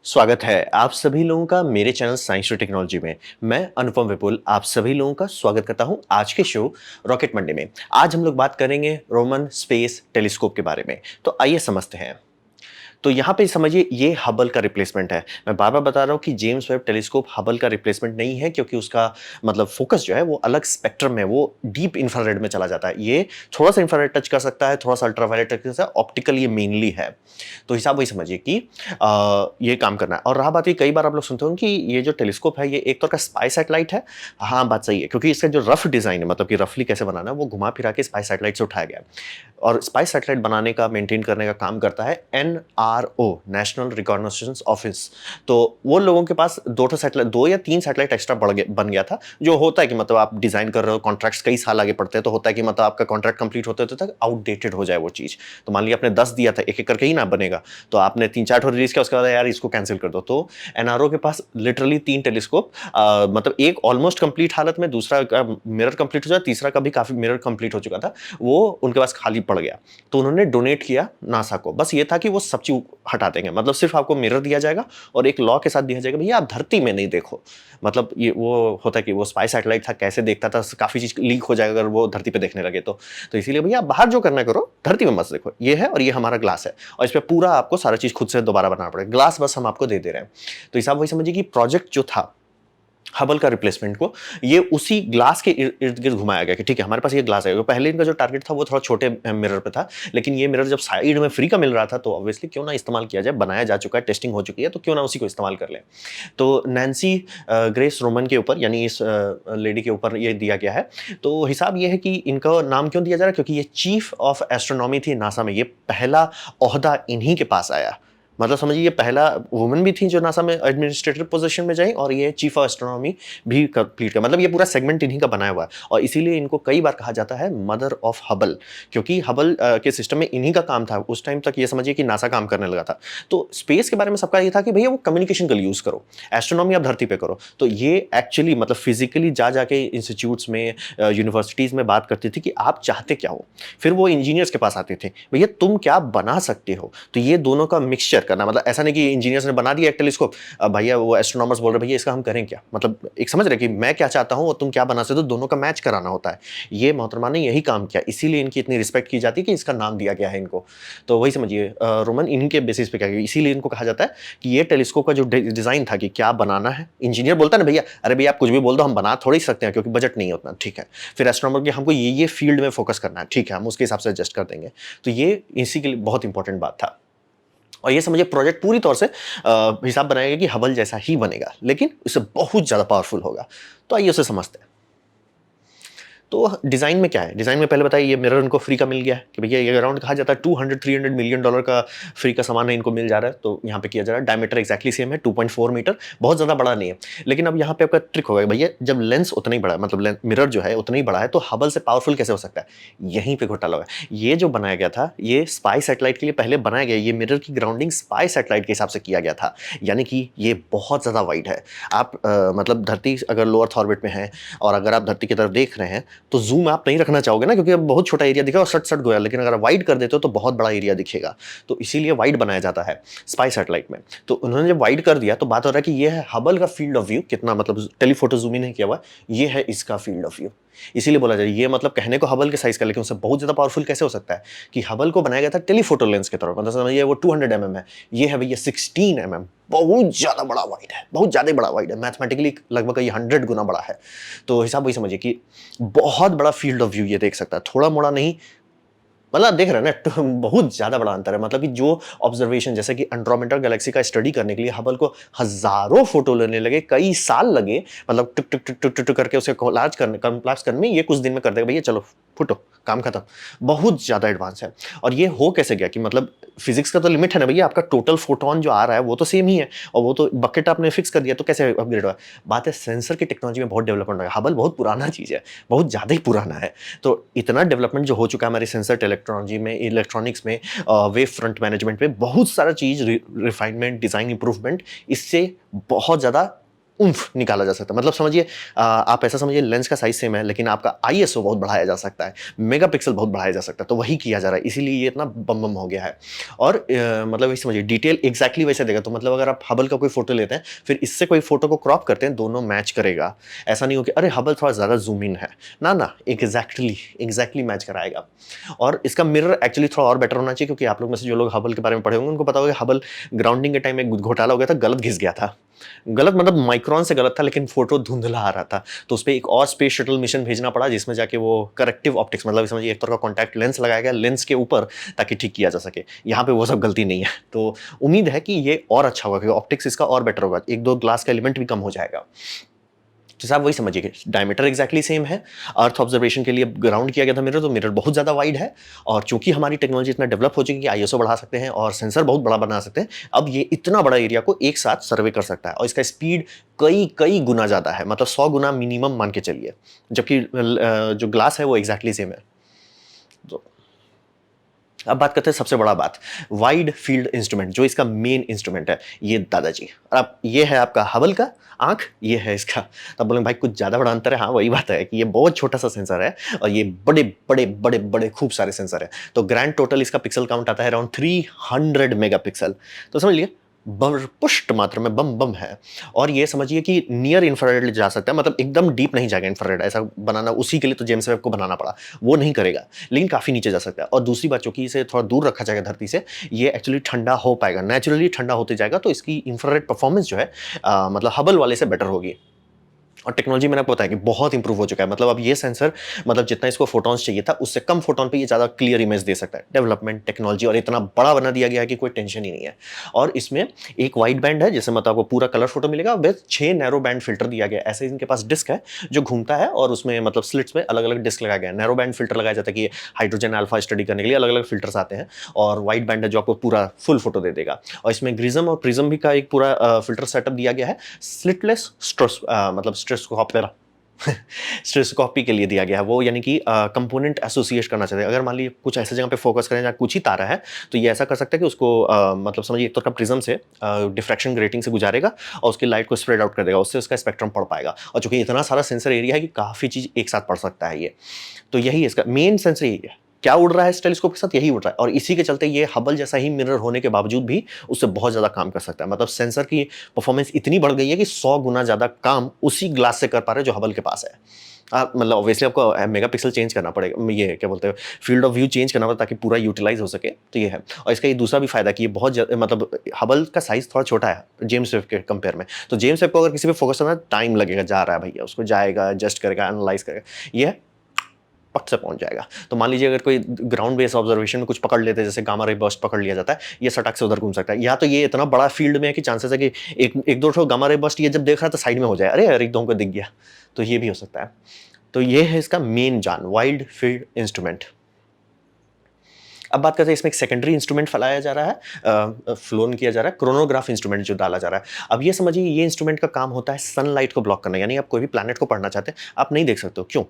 स्वागत है आप सभी लोगों का मेरे चैनल साइंस और टेक्नोलॉजी में। मैं अनुपम विपुल आप सभी लोगों का स्वागत करता हूं आज के शो रॉकेट मंडे में। आज हम लोग बात करेंगे रोमन स्पेस टेलीस्कोप के बारे में। तो आइए समझते हैं। तो यहाँ पे समझिए ये हबल का रिप्लेसमेंट है। मैं बार-बार बता रहा हूँ कि जेम्स वेब टेलीस्कोप हबल का रिप्लेसमेंट नहीं है क्योंकि उसका मतलब फोकस जो है वो अलग स्पेक्ट्रम में, वो डीप इंफ्रारेड में चला जाता है। ये थोड़ा-सा इंफ्रारेड टच कर सकता है, थोड़ा-सा अल्ट्रावायलेट टच कर सकता है, ऑप्टिकल ये मेनली है। तो हिसाब वही समझिए कि ये काम करना है। और रहा बात ये, कई बार आप लोग सुनते होंगे कि ये जो टेलीस्कोप है ये एक तरह का स्पाई सैटेलाइट है। हाँ, बात सही है क्योंकि इसका जो रफ डिज़ाइन है, मतलब कि रफली कैसे बनाना है वो घुमा-फिरा के स्पाई सैटेलाइट से उठाया गया है। और स्पाई सैटेलाइट बनाने का, मेंटेन करने का काम करता है एनआरओ, नेशनल रिकॉग्निशंस ऑफिस। तो वो लोगों के पास 2 या 3 सैटेलाइट एक्स्ट्रा बन गया था। जो होता है कि मतलब आप डिज़ाइन कर रहे हो, कॉन्ट्रैक्ट्स कई साल आगे पड़ते हैं, तो होता है कि मतलब आपका कॉन्ट्रैक्ट कंप्लीट होते-होते तक आउटडेटेड हो जाए वो चीज़। तो मान लिया आपने 10 दिया था, एक-एक करके ही ना बनेगा। तो आपने 3-4 ठो रिलीज़ किया, उसके बाद यार इसको कैंसल कर दो। तो एनआरओ के पास लिटरली 3 टेलीस्कोप, मतलब एक ऑलमोस्ट कंप्लीट हालत में, दूसरा का मिरर कंप्लीट हो जाए, तीसरा का भी काफ़ी मिरर कंप्लीट हो चुका था। वो उनके पास खाली पड़ गया। तो उन्होंने डोनेट किया नासा को। बस ये था कि वो सब चीज़ हटा देंगे, मतलब सिर्फ आपको मिरर दिया जाएगा और एक लॉ के साथ दिया जाएगा, भैया आप धरती में नहीं देखो। मतलब ये वो होता है कि वो स्पाई सैटेलाइट था, कैसे देखता था, काफ़ी चीज़ लीक हो जाएगा अगर वो धरती पे देखने लगे तो। तो इसीलिए भैया आप बाहर जो करना है करो, धरती में मत देखो। ये है और ये हमारा ग्लास है और इस पे पूरा आपको सारा चीज़ खुद से दोबारा बनाना पड़ेगा। ग्लास बस हम आपको दे दे रहे हैं। तो हिसाब वही समझिए कि प्रोजेक्ट जो था हबल का रिप्लेसमेंट को, ये उसी ग्लास के इर्द गिर्द घुमाया गया कि ठीक है हमारे पास ये ग्लास है। पहले इनका जो टारगेट था वो थोड़ा छोटे मिरर पे था, लेकिन ये मिरर जब साइड में फ्री का मिल रहा था तो ऑब्वियसली क्यों ना इस्तेमाल किया जाए, बनाया जा चुका है, टेस्टिंग हो चुकी है, तो क्यों ना उसी को इस्तेमाल कर लें। तो नैन्सी ग्रेस रोमन के ऊपर, यानी इस लेडी के ऊपर ये दिया गया है। तो हिसाब ये है कि इनका नाम क्यों दिया जा रहा है, क्योंकि ये चीफ ऑफ एस्ट्रोनॉमी थी नासा में। ये पहला ओहदा इन्हीं के पास आया। मतलब समझिए ये पहला वुमन भी थी जो नासा में एडमिनिस्ट्रेटिव पोजीशन में जाई, और ये चीफ ऑफ एस्ट्रोनॉमी भी कंप्लीट कर, मतलब ये पूरा सेगमेंट इन्हीं का बनाया हुआ है। और इसीलिए इनको कई बार कहा जाता है मदर ऑफ हबल, क्योंकि हबल के सिस्टम में इन्हीं का काम था। उस टाइम तक ये समझिए कि नासा काम करने लगा था। तो स्पेस के बारे में सबका ये था कि भैया वो कम्युनिकेशन के लिए यूज करो, एस्ट्रोनॉमी आप धरती पे करो। तो ये एक्चुअली मतलब फिजिकली जा जाके इंस्टीट्यूट्स में, यूनिवर्सिटीज में बात करती थी कि आप चाहते क्या हो। फिर वो इंजीनियर्स के पास आते थे, भैया तुम क्या बना सकते हो। तो ये दोनों का मिक्सचर करना, मतलब ऐसा नहीं कि इंजीनियर्स ने बना दिया एक टेलीस्कोप, अब भैया वो एस्ट्रोनॉमर्स बोल रहे भैया इसका हम करें क्या, मतलब एक समझ रहे कि मैं क्या चाहता हूं और तुम क्या बना सकते हो, दोनों का मैच कराना होता है। ये मोहतरमा ने यही काम किया, इसीलिए इनकी इतनी रिस्पेक्ट की जाती है कि इसका नाम दिया गया है इनको। तो वही समझिए रोमन इन्हीं के बेसिस पे क्या किया, इसीलिए इनको कहा जाता है कि ये टेलीस्कोप का जो डिजाइन था कि क्या बनाना है। इंजीनियर बोलता है ना भैया, अरे भैया आप कुछ भी बोल दो, हम बना थोड़ी सकते हैं क्योंकि बजट नहीं है उतना, ठीक है। फिर एस्ट्रोनॉमर की हमको ये फील्ड में फोकस करना है, ठीक है, हम उसके हिसाब से एडजस्ट कर देंगे। तो ये इसी के लिए बहुत इंपॉर्टेंट बात था। और ये समझिए प्रोजेक्ट पूरी तौर से हिसाब बनाएगा कि हबल जैसा ही बनेगा, लेकिन इससे बहुत ज़्यादा पावरफुल होगा। तो आइए उसे समझते हैं। तो डिज़ाइन में क्या है, डिज़ाइन में पहले बताइए ये मिरर इनको फ्री का मिल गया है कि भैया ये अराउंड कहा जाता है 200-300 मिलियन डॉलर का फ्री का सामान है, इनको मिल जा रहा है। तो यहाँ पे किया जा रहा है, डायमीटर एक्जैक्टली सेम है 2.4 मीटर, बहुत ज़्यादा बड़ा नहीं है। लेकिन अब यहाँ पे आपका ट्रिक होगा, भैया जब लेंस उतना ही बड़ा है, मतलब मिरर जो है उतना ही बड़ा है, तो हबल से पावरफुल कैसे हो सकता है। यहीं पर घोटाला हुआ है। ये जो बनाया गया था ये स्पाई सैटेलाइट के लिए पहले बनाया गया, ये मिरर की ग्राउंडिंग स्पाई सैटेलाइट के हिसाब से किया गया था। यानी कि ये बहुत ज़्यादा वाइड है। आप मतलब धरती अगर लो अर्थ ऑर्बिट में है और अगर आप धरती की तरफ देख रहे हैं तो जूम आप नहीं रखना चाहोगे ना, क्योंकि अब बहुत छोटा एरिया दिखेगा और सट सट गोया, लेकिन अगर वाइड कर देते हो तो बहुत बड़ा एरिया दिखेगा। तो इसीलिए वाइड बनाया जाता है स्पाई सैटेलाइट में। तो उन्होंने जब वाइड कर दिया तो बात हो रहा है कि ये है हबल का फील्ड ऑफ व्यू, कितना मतलब टेलीफोटो जूम इन नहीं किया हुआ, ये है इसका फील्ड ऑफ व्यू। इसीलिए बोला जाए ये मतलब कहने को हबल के साइज का, लेकिन उससे बहुत ज्यादा पावरफुल कैसे हो सकता है कि हबल को बनाया गया था टेलीफोटो लेंस के तौर पर, मतलब समझिए वो 200 mm है, ये है भैया 16 mm, बहुत ज्यादा बड़ा वाइड है, बहुत ज्यादा बड़ा वाइड है, मैथमेटिकली लगभग ये 100 गुना बड़ा है। तो हिसाब वही समझिए कि बहुत बड़ा फील्ड ऑफ व्यू ये देख सकता है, थोड़ा मोड़ा नहीं, मतलब देख रहे हैं ना तो बहुत ज्यादा बड़ा अंतर है। मतलब कि जो ऑब्जर्वेशन, जैसे कि एंड्रोमेडा गैलेक्सी का स्टडी करने के लिए हबल को हजारों फोटो लेने लगे, कई साल लगे, मतलब टुक टुक टुक टुक टुक टुक करके उसे कोलैप्स करने में, ये कुछ दिन में कर देगा भैया, चलो फुटो काम खत्म। बहुत ज्यादा एडवांस है। और ये हो कैसे गया कि मतलब फिजिक्स का तो लिमिट है ना भैया, आपका टोटल फोटोन जो आ रहा है वो तो सेम ही है, और वो तो बकेट आपने फिक्स कर दिया, तो कैसे अपग्रेड हुआ। बात है सेंसर की टेक्नोलॉजी में बहुत डेवलपमेंट है। हबल बहुत पुराना चीज है, बहुत ज्यादा ही पुराना है। तो इतना डेवलपमेंट जो हो चुका है हमारी सेंसर टेक्नोलॉजी में, इलेक्ट्रॉनिक्स में, वेव फ्रंट मैनेजमेंट में, बहुत सारा चीज रिफाइनमेंट, डिजाइन इंप्रूवमेंट, इससे बहुत ज्यादा ऊम्फ निकाला जा सकता है। मतलब समझिए आप ऐसा समझिए लेंस का साइज सेम है लेकिन आपका आईएसओ बहुत बढ़ाया जा सकता है, मेगापिक्सल बहुत बढ़ाया जा सकता है, तो वही किया जा रहा है, इसीलिए ये इतना बम बम हो गया है। और मतलब वही समझिए डिटेल एग्जैक्टली वैसे देगा। तो मतलब अगर आप हबल का कोई फोटो लेते हैं फिर इससे कोई फोटो को क्रॉप करते हैं, दोनों मैच करेगा। ऐसा नहीं हो कि अरे हबल थोड़ा ज़्यादा जूम इन है, ना ना, एग्जैक्टली एग्जैक्टली मैच कराएगा। और इसका मिरर एक्चुअली थोड़ा और बेटर होना चाहिए, क्योंकि आप लोग में से जो लोग हबल के बारे में पढ़े होंगे उनको पता होगा हबल ग्राउंडिंग के टाइम में घोटाला हो गया था, गलत घिस गया था। गलत मतलब माइक्रोन से गलत था, लेकिन फोटो धुंधला आ रहा था, तो उस पर एक और स्पेस शटल मिशन भेजना पड़ा जिसमें जाके वो करेक्टिव ऑप्टिक्स, मतलब समझिए एक तरह का कॉन्टैक्ट लेंस लगाया गया लेंस के ऊपर ताकि ठीक किया जा सके। यहाँ पे वो सब गलती नहीं है, तो उम्मीद है कि ये और अच्छा होगा, क्योंकि ऑप्टिक्स इसका और बेटर होगा, एक दो ग्लास का एलिमेंट भी कम हो जाएगा। तो साहब वही समझिए कि डायमीटर एग्जैक्टली सेम है। अर्थ ऑब्जर्वेशन के लिए ग्राउंड किया गया था मिरर, तो मिरर बहुत ज़्यादा वाइड है। और चूंकि हमारी टेक्नोलॉजी इतना डेवलप हो चुकी है कि आईएसओ बढ़ा सकते हैं और सेंसर बहुत बड़ा बना सकते हैं, अब ये इतना बड़ा एरिया को एक साथ सर्वे कर सकता है, और इसका स्पीड कई कई गुना ज़्यादा है, मतलब 100 गुना मिनिमम मान के चलिए, जबकि जो ग्लास है वो एग्जैक्टली सेम है। तो अब बात करते हैं सबसे बड़ा बात, वाइड फील्ड इंस्ट्रूमेंट, जो इसका मेन इंस्ट्रूमेंट है, ये दादाजी। अब ये है आपका हबल का आंख, ये है इसका। तब बोलेंगे भाई कुछ ज़्यादा बड़ा अंतर है, हाँ वही बात है कि ये बहुत छोटा सा सेंसर है और ये बड़े बड़े बड़े बड़े खूब सारे सेंसर है। तो ग्रैंड टोटल इसका पिक्सल काउंट आता है अराउंड 300 मेगापिक्सल। तो समझ लिए पुष्ट मात्रा में बम बम है। और ये समझिए कि नियर इंफ्रारेड जा सकता है, मतलब एकदम डीप नहीं जाएगा इंफ्रारेड, ऐसा बनाना उसी के लिए तो जेम्स वेब को बनाना पड़ा, वो नहीं करेगा, लेकिन काफ़ी नीचे जा सकता है। और दूसरी बात, चूंकि इसे थोड़ा दूर रखा जाएगा धरती से, ये एक्चुअली ठंडा हो पाएगा, नेचुरली ठंडा होते जाएगा, तो इसकी इंफ्रारेड परफॉर्मेंस जो है मतलब हबल वाले से बेटर होगी। और टेक्नोलॉजी मैंने आपको बताया कि बहुत इंप्रूव हो चुका है, मतलब अब ये सेंसर मतलब जितना इसको फोटॉन्स चाहिए था उससे कम फोटोन पे ये ज़्यादा क्लियर इमेज दे सकता है। डेवलपमेंट टेक्नोलॉजी और इतना बड़ा बना दिया गया है कि कोई टेंशन ही नहीं है। और इसमें एक वाइड बैंड है जिससे मतलब आपको पूरा कलर फोटो मिलेगा, बस 6 नैरो बैंड फिल्टर दिया गया है। ऐसे इनके पास डिस्क है जो घूमता है और उसमें मतलब स्लिट्स में अलग अलग डिस्क लगाया गया है। नैरो बैंड फिल्टर लगाया जाता है कि हाइड्रोजन अल्फा स्टडी करने के लिए अलग अलग फिल्टर्स आते हैं, और वाइड बैंड है जो आपको पूरा फुल फोटो दे देगा। और इसमें ग्रिज्म और प्रिज्म भी का एक पूरा फिल्टर सेटअप दिया गया है। स्लिटलेस स्ट्रेस मतलब स्ट्रेस्कोप स्टेरोस्कोपी के लिए दिया गया है वो, यानी कि कंपोनेंट एसोसिएट करना चाहते हैं। अगर मान लीजिए कुछ ऐसे जगह पे फोकस करें जहाँ कुछ ही तारा है, तो ये ऐसा कर सकता है कि उसको मतलब समझिए एक तो का प्रिज्म से डिफ्रैक्शन ग्रेटिंग से गुजारेगा और उसकी लाइट को स्प्रेड आउट कर देगा, उससे उसका स्पेक्ट्रम पढ़ पाएगा। और चूंकि इतना सारा सेंसर एरिया है कि काफ़ी चीज़ एक साथ पढ़ सकता है ये, तो यही इसका मेन सेंसर एरिया। क्या उड़ रहा है इस टेलीस्कोप के साथ, यही उड़ रहा है, और इसी के चलते ये हबल जैसा ही मिरर होने के बावजूद भी उससे बहुत ज़्यादा काम कर सकता है। मतलब सेंसर की परफॉर्मेंस इतनी बढ़ गई है कि 100 गुना ज़्यादा काम उसी ग्लास से कर पा रहे हैं जो हबल के पास है। मतलब ऑब्वियसली आपको मेगापिक्सल चेंज करना पड़ेगा, ये क्या बोलते हैं, फील्ड ऑफ व्यू चेंज करना पड़ेगा ताकि पूरा यूटिलाइज हो सके, तो ये है। और इसका ये दूसरा भी फायदा कि ये बहुत मतलब हबल का साइज थोड़ा छोटा है जेम्स वेब के कंपेयर में, तो जेम्स वेब को अगर किसी पे फोकस करना टाइम लगेगा, जा रहा है भैया, उसको जाएगा, एडजस्ट करेगा, एनालाइज करेगा, ये पट से पहुंच जाएगा। तो मान लीजिए अगर कोई ग्राउंड बेस ऑब्जर्वेशन में कुछ पकड़ लेते हैं, जैसे गामा रे बर्स्ट पकड़ लिया जाता है, ये सटक से उधर घूम सकता है। या तो ये इतना बड़ा फील्ड में है कि चांसेस है कि एक दो ठो गामा रे बर्स्ट ये जब देख रहा है तो साइड में हो जाए, अरे यार एक दो को दिख गया, तो ये भी हो सकता है। तो ये है इसका मेन जान, वाइड फील्ड इंस्ट्रूमेंट। अब बात करते हैं इसमें एक सेकेंडरी इंस्ट्रूमेंट फैलाया जा रहा है, फ्लोन किया जा रहा है, क्रोनोग्राफ इंस्ट्रूमेंट जो डाला जा रहा है। अब ये समझिए ये इंस्ट्रूमेंट का काम होता है सनलाइट को ब्लॉक करना, यानी आप कोई भी प्लैनेट को पढ़ना चाहते हैं, आप नहीं देख सकते हो, क्यों?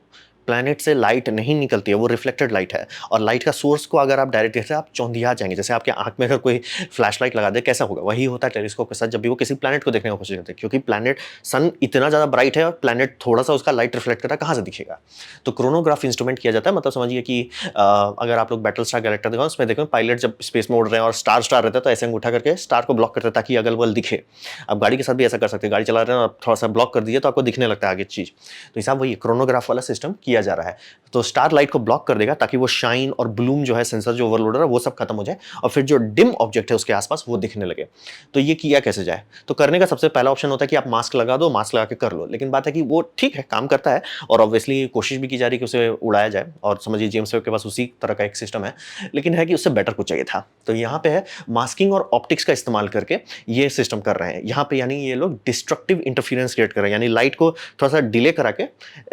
प्लैनेट से लाइट नहीं निकलती है, वो रिफ्लेक्टेड लाइट है, और लाइट का सोर्स को अगर आप डायरेक्ट देखते हैं आप चौंधिया जाएंगे। जैसे आपके आंख में अगर कोई फ्लैश लाइट लगा दे कैसा होगा, वही होता है टेलीस्कोप के साथ जब भी वो किसी प्लैनेट को देखने की कोशिश करते हैं, क्योंकि प्लैनेट सन इतना ज़्यादा ब्राइट है और प्लैनेट थोड़ा सा उसका लाइट रिफ्लेक्ट कर रहा है, कहाँ से दिखेगा? तो क्रोनोग्राफ इंस्ट्रूमेंट किया जाता है। मतलब समझिए कि अगर आप लोग बैटल स्टार गैलेक्टर देखो, उसमें देखो पायलट जब स्पेस में उड़ रहे हैं और स्टार रहता है तो ऐसे अंगूठा करके स्टार को ब्लॉक करते हैं ताकि अगल बगल दिखे। आप गाड़ी के साथ भी ऐसा कर सकते हैं, गाड़ी चला रहे हैं और थोड़ा सा ब्लॉक कर दिए तो आपको दिखने लगता है आगे चीज़। तो हिसाब वही क्रोनोग्राफ वाला सिस्टम किया जा रहा है। तो स्टार लाइट को ब्लॉक कर देगा ताकि वो शाइन और ब्लूम जो है सेंसर जो ओवरलोडर है वो सब खत्म हो जाए, और फिर जो डिम ऑब्जेक्ट है उसके आसपास वो दिखने लगे। तो ये किया कैसे जाए? तो करने का सबसे पहला ऑप्शन होता है कि आप मास्क लगा दो, मास्क लगा के कर लो, लेकिन बात है कि वो ठीक है काम करता है, और ऑब्वियसली कोशिश भी की जा रही है कि उसे उड़ाया जाए, और समझिए जेम्स वेब के पास उसी तरह का एक सिस्टम है, लेकिन है कि उससे बेटर कुछ चाहिए था। तो यहाँ पे है मास्किंग और ऑप्टिक्स का इस्तेमाल करके ये सिस्टम कर रहे हैं यहाँ पे, यानी ये लोग डिस्ट्रक्टिव इंटरफेरेंस क्रिएट कर रहे हैं, यानी लाइट को थोड़ा सा डिले करा के,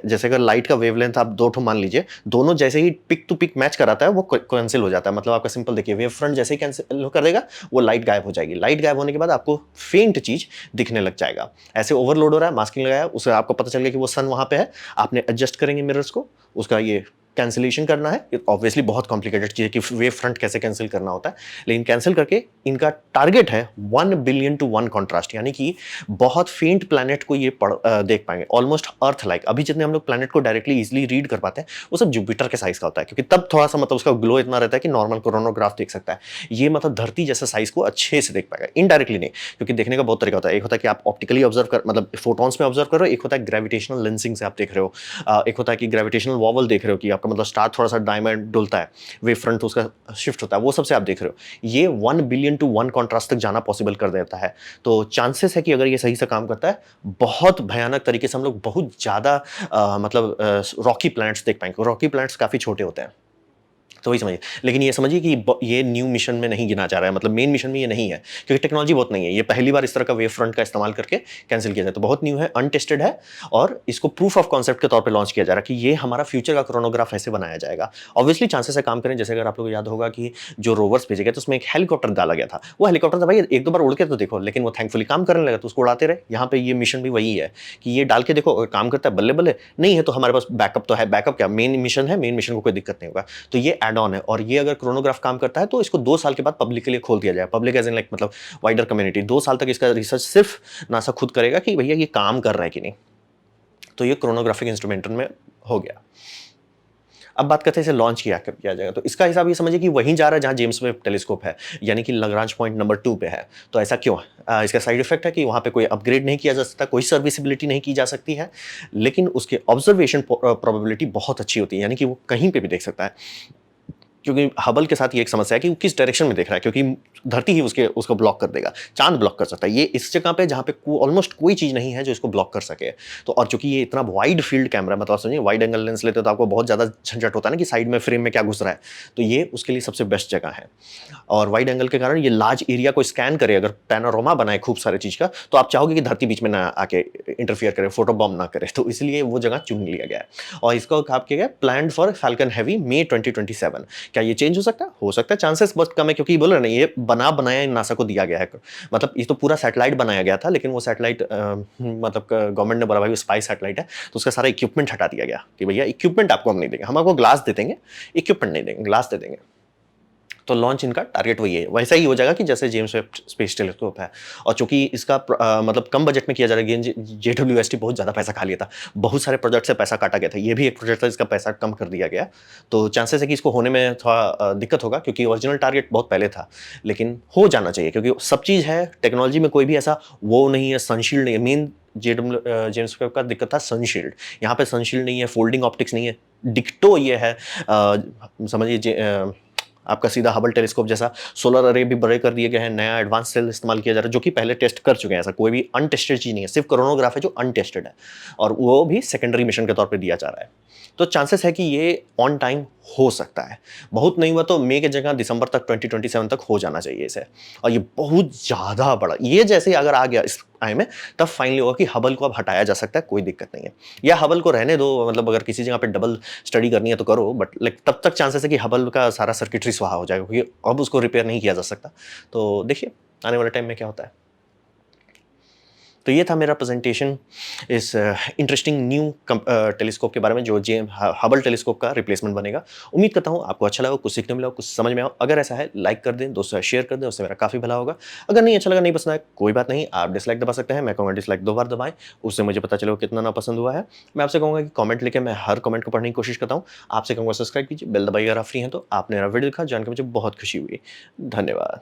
जैसे अगर लाइट का वेवलेंथ आप दो ठो मान लीजिए, दोनों जैसे ही पिक टू पिक मैच कराता है वो कैंसिल हो जाता है। मतलब आपका सिंपल देखिए, वेव फ्रंट जैसे ही कैंसिल कर देगा वो लाइट गायब हो जाएगी, लाइट गायब होने के बाद आपको फेंट चीज दिखने लग जाएगा। ऐसे ओवरलोड हो रहा है, मास्किंग लगाया, उसे आपको पता चल गया कि वो सन वहां पे है, आपने एडजस्ट करेंगे मिरर्स को, उसका ये कैंसिलेशन करना है, ऑब्वियसली बहुत कॉम्प्लिकेटेड चीज़ है कि वेव फ्रंट कैसे कैंसिल करना होता है, लेकिन कैंसिल करके इनका टारगेट है 1 बिलियन टू 1 कॉन्ट्रास्ट, यानी कि बहुत फेंट प्लैनेट को ये देख पाएंगे, ऑलमोस्ट अर्थ लाइक। अभी जितने हम लोग प्लैनेट को डायरेक्टली इजीली रीड कर पाते हैं वो सब जुपिटर के साइज का होता है, क्योंकि तब थोड़ा सा मतलब उसका ग्लो इतना रहता है कि नॉर्मल कोरोनोग्राफ देख सकता है। ये मतलब धरती जैसा साइज को अच्छे से देख पाएगा, इनडायरेक्टली नहीं, क्योंकि देखने का बहुत तरीका होता है। एक होता है कि आप ऑप्टिकली ऑब्जर्व कर, मतलब फोटॉन्स में ऑब्जर्व कर रहे हो, एक होता है ग्रेविटेशनल लेंसिंग से आप देख रहे हो, एक होता है कि ग्रेविटेशनल वॉवल देख रहे हो कि आपका मतलब स्टार थोड़ा सा डायमंड डुलता है, वेव फ्रंट उसका शिफ्ट होता है, वो सबसे आप देख रहे हो। ये 1 बिलियन टू 1 कॉन्ट्रास्ट तक जाना पॉसिबल कर देता है। तो चांसेस है कि अगर ये सही से काम करता है, बहुत भयानक तरीके से हम लोग बहुत ज़्यादा मतलब रॉकी प्लैनेट्स देख पाएंगे। रॉकी प्लैनेट्स काफ़ी छोटे होते हैं, तो वही समझिए। लेकिन ये समझिए कि ये न्यू मिशन में नहीं गिना जा रहा है, मतलब मेन मिशन में ये नहीं है, क्योंकि टेक्नोलॉजी बहुत नहीं है। ये पहली बार इस तरह का वेव फ्रंट का इस्तेमाल करके कैंसिल किया जाए, तो बहुत न्यू है, अनटेस्टेड है, और इसको प्रूफ ऑफ कॉन्सेप्ट के तौर पे लॉन्च किया जा रहा है कि ये हमारा फ्यूचर का क्रोनोग्राफ ऐसे बनाया जाएगा। ऑब्वियसली चांसेस है काम करें। जैसे अगर आप लोगों को याद होगा कि जो रोवर्स भेजे गए तो उसमें एक हेलीकॉप्टर डाला गया था, वो हेलीकॉप्टर था भाई एक दो बार उड़ के तो देखो, लेकिन वो थैंकफुली काम करने लगा तो उसको उड़ाते रहे। यहाँ पे ये मिशन भी वही है कि ये डाल के देखो, अगर काम करता है बल्ले बल्ले, नहीं है तो हमारे पास बैकअप तो है। बैकअप क्या, मेन मिशन है, मेन मिशन को कोई दिक्कत नहीं होगा। तो ये एड ऑन है, और ये अगर क्रोनोग्राफ काम करता है तो इसको 2 साल के बाद पब्लिक के लिए खोल दिया जाए। पब्लिक एज इन लाइक मतलब वाइडर कम्युनिटी। 2 साल तक इसका रिसर्च सिर्फ नासा खुद करेगा कि भैया ये काम कर रहा है कि नहीं। तो ये क्रोनोग्राफिक इंस्ट्रूमेंट में हो गया। अब बात करते हैं इसे लॉन्च किया कब किया जाएगा। तो इसका हिसाब ये समझिए कि वहीं जा रहा है जहां जेम्स वेब टेलीस्कोप है, यानी कि लग्रांज पॉइंट नंबर 2 पे है। तो ऐसा क्यों है? इसका साइड इफेक्ट है कि वहां पे कोई अपग्रेड नहीं किया जा सकता, कोई सर्विसिबिलिटी नहीं की जा सकती है, लेकिन उसके ऑब्जर्वेशन प्रोबेबिलिटी बहुत अच्छी होती है, यानी कि वो कहीं पे भी देख सकता है। क्योंकि हबल के साथ ये एक समस्या है कि वो किस डायरेक्शन में देख रहा है, क्योंकि धरती ही उसको ब्लॉक कर देगा, चांद ब्लॉक कर सकता है। ये इस जगह पे जहाँ पे ऑलमोस्ट कोई चीज़ नहीं है जो इसको ब्लॉक कर सके। तो और चूंकि ये इतना वाइड फील्ड कैमरा, मतलब समझिए वाइड एंगल लेंस लेते हो तो आपको बहुत ज़्यादा झंझट होता है ना कि साइड में फ्रेम में क्या घुस रहा है, तो ये उसके लिए सबसे बेस्ट जगह है। और वाइड एंगल के कारण ये लार्ज एरिया को स्कैन करे, अगर पैनोरामा बनाए खूब सारे चीज़ का, तो आप चाहोगे कि धरती बीच में ना आके इंटरफियर करे, फोटो बॉम्ब ना करे, तो इसलिए वो जगह चुन लिया गया है। और इसको आप किया गया प्लान फॉर फैल्कन हैवी मई 2027। क्या ये चेंज हो सकता है? हो सकता है, चांसेस बहुत कम है, क्योंकि बोल रहे ना ये बनाया नासा को दिया गया है। मतलब ये तो पूरा सैटेलाइट बनाया गया था, लेकिन वो सैटेलाइट मतलब गवर्नमेंट ने बोला भाई वो स्पाई सैटेलाइट है, तो उसका सारा इक्विपमेंट हटा दिया गया कि भैया इक्विपमेंट आपको हम नहीं देंगे, हम आपको ग्लास दे देंगे, इक्विपमेंट नहीं देंगे, ग्लास दे देंगे। तो लॉन्च इनका टारगेट वही है, वैसा ही हो जाएगा कि जैसे जेम्स वेब स्पेस टेलीस्कोप है। और चूंकि इसका मतलब कम बजट में किया जा रहा है, JWST बहुत ज़्यादा पैसा खा लिया था, बहुत सारे प्रोजेक्ट से पैसा काटा गया था, ये भी एक प्रोजेक्ट था जिसका पैसा कम कर दिया गया। तो चांसेस है कि इसको होने में थोड़ा दिक्कत होगा, क्योंकि ओरिजिनल टारगेट बहुत पहले था, लेकिन हो जाना चाहिए, क्योंकि सब चीज़ है टेक्नोलॉजी में, कोई भी ऐसा वो नहीं है, सनशील्ड नहीं है। मेन जेम्स वेब का दिक्कत था सनशील्ड, यहाँ पे सनशील्ड नहीं है, फोल्डिंग ऑप्टिक्स नहीं है, डिक्टो ये है। समझिए आपका सीधा हबल टेलीस्कोप जैसा सोलर अरे भी बड़े कर दिए गए हैं, नया एडवांस सेल इस्तेमाल किया जा रहा है, जो कि पहले टेस्ट कर चुके हैं। ऐसा कोई भी अनटेस्टेड चीज़ नहीं है, सिर्फ कोरोनोग्राफ है जो अनटेस्टेड है, और वो भी सेकेंडरी मिशन के तौर पे दिया जा रहा है। तो चांसेस है कि ये ऑन टाइम हो सकता है, बहुत नहीं हुआ तो मई के जगह दिसंबर तक 2027 तक हो जाना चाहिए इसे। और ये बहुत ज़्यादा बड़ा, ये जैसे ही अगर आ गया इस टाइम में, तब फाइनली होगा कि हबल को अब हटाया जा सकता है, कोई दिक्कत नहीं है। या हबल को रहने दो, मतलब अगर किसी जगह पे डबल स्टडी करनी है तो करो, बट लाइक तब तक चांसेस है कि हबल का सारा सर्किटरी स्वाहा हो जाएगा, क्योंकि अब उसको रिपेयर नहीं किया जा सकता। तो देखिए आने वाले टाइम में क्या होता है। तो ये था मेरा प्रेजेंटेशन इस इंटरेस्टिंग न्यू टेलीस्कोप के बारे में, जो हबल टेलीस्कोप का रिप्लेसमेंट बनेगा। उम्मीद करता हूँ आपको अच्छा लगा, कुछ सीखने मिला, कुछ समझ में आओ। अगर ऐसा है लाइक कर दें, दोस्तों शेयर कर दें, उससे मेरा काफ़ी भला होगा। अगर नहीं अच्छा लगा, नहीं पसंद आया, कोई बात नहीं, आप डिसलाइक दबा सकते हैं। मैं कहूँगा डिसलाइक 2 बार दबाएं, उससे मुझे पता चलेगा कितना ना पसंद हुआ है। मैं आपसे कहूँगा कि कॉमेंट लिखे, मैं हर कॉमेंट को पढ़ने की कोशिश करता हूँ। आपसे कहूँगा सब्सक्राइब कीजिए, बेल दबाइए अगर आप फ्री हैं तो। आपने मेरा वीडियो देखा, जानकर मुझे बहुत खुशी हुई। धन्यवाद।